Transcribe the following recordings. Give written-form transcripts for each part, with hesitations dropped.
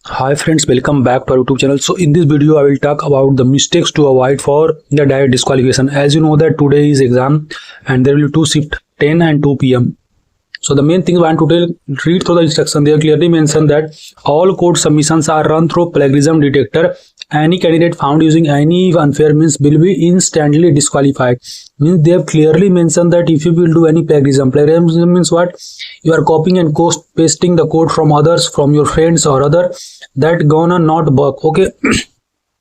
Hi friends, welcome back to our YouTube channel. So in this video I will talk about the mistakes to avoid for the direct disqualification. As you know that today is exam and there will be two shift 10 and 2 p.m. So the main thing I want to read through the instruction. They clearly mention that all code submissions are run through plagiarism detector. Any candidate found using any unfair means will be instantly disqualified. Means they have clearly mentioned that if you will do any plagiarism means what? You are copying and pasting the code from others, from your friends or other, that gonna not work. Okay.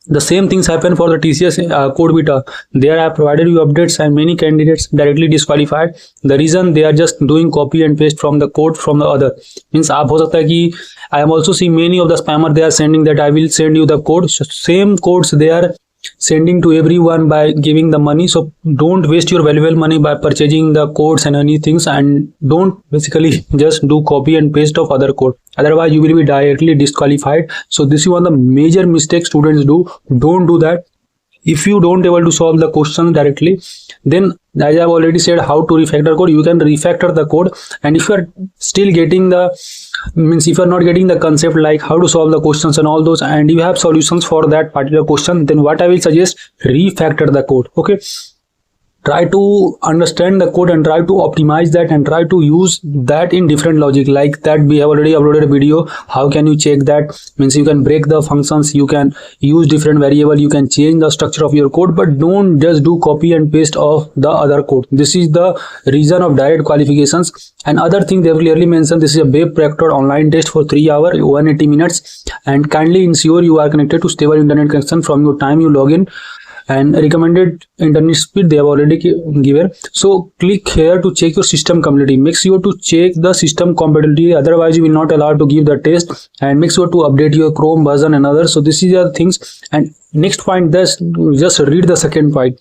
The same things happen for the TCS code beta. There I provided you updates and many candidates directly disqualified. The reason they are just doing copy and paste from the code from the other. Means आप हो सकता है कि I am also seeing many of the spammer they are sending that I will send you the code. So same codes they are sending to everyone by giving the money. So don't waste your valuable money by purchasing the codes and any things, and don't basically just do copy and paste of other code, otherwise you will be directly disqualified. So this is one of the major mistakes students do. Don't do that. If you don't able to solve the question directly, then as I have already said how to refactor code, you can refactor the code. And if you are still getting the means if you are not getting the concept like how to solve the questions and all those, and you have solutions for that particular question, then what I will suggest, refactor the code. Okay, try to understand the code and try to optimize that and try to use that in different logic. Like that we have already uploaded a video how can you check that. Means you can break the functions, you can use different variable, you can change the structure of your code, but don't just do copy and paste of the other code. This is the reason of direct qualifications. And other thing they have clearly mentioned, this is a web proctored online test for 3 hours 180 minutes, and kindly ensure you are connected to stable internet connection from your time you log in, and recommended internet speed they have already given. So click here to check your system compatibility. Make sure to check the system compatibility, otherwise you will not allowed to give the test. And make sure to update your Chrome version and others. So this is the things. And next point, just read the second point.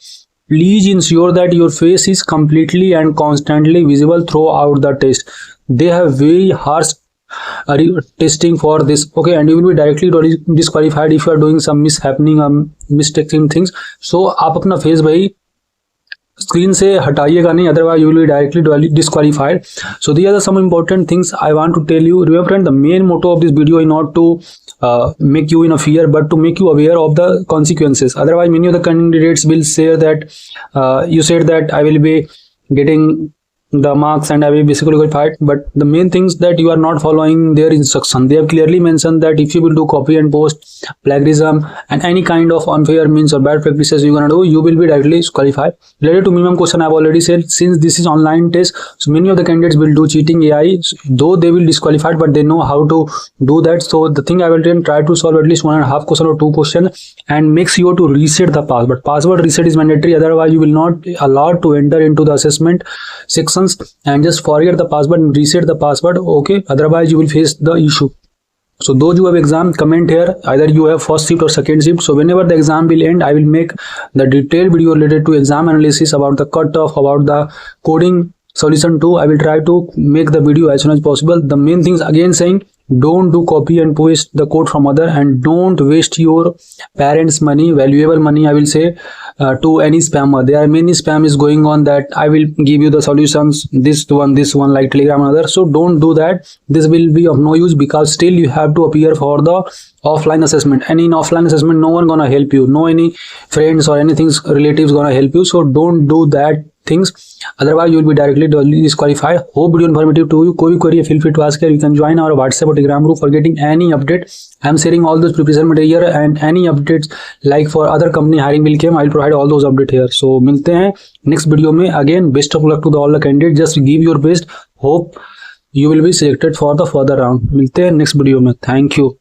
Please ensure that your face is completely and constantly visible throughout the test. They have very harsh testing for this. Okay, and you will be directly disqualified if you are doing some mistaking things. So आप अपना face भाई screen से हटाइएगा नहीं, otherwise you will be directly disqualified. So these are some important things I want to tell you. Remember friend, the main motto of this video is not to make you in a fear, but to make you aware of the consequences. Otherwise many of the candidates will say that you said that I will be getting the marks and I will basically qualified, but the main things that you are not following their instruction. They have clearly mentioned that if you will do copy and post, plagiarism and any kind of unfair means or bad practices you're gonna do, you will be directly disqualified. Related to minimum question, I've already said, since this is online test, so many of the candidates will do cheating AI, though they will disqualified, but they know how to do that. So the thing I will try to solve at least 1.5 question or 2 questions, and make sure to reset the password. Password reset is mandatory, otherwise you will not allowed to enter into the assessment section. And just forget the password and reset the password. Okay, otherwise you will face the issue. So those who have exam, comment here either you have first shift or second shift. So whenever the exam will end, I will make the detailed video related to exam analysis, about the cutoff, about the coding solution too. I will try to make the video as soon as possible. The main things again saying, don't do copy and paste the code from other, and don't waste your parents' money, valuable money I will say, to any spammer. There are many spam is going on that I will give you the solutions, this one like Telegram and other. So don't do that. This will be of no use, because still you have to appear for the offline assessment, and in offline assessment no one gonna help you, no any friends or anything relatives gonna help you. So don't do that things, otherwise you will be directly disqualified. Hope video informative to you. कोई query feel free to ask here. You can join our WhatsApp or Telegram group for getting any update. I am sharing all those preparation material and any updates like for other company hiring will come, I will provide all those update here. So मिलते हैं next video में. Again best of luck to all the candidates. Just give your best. Hope you will be selected for the further round. मिलते हैं next video में. Thank you.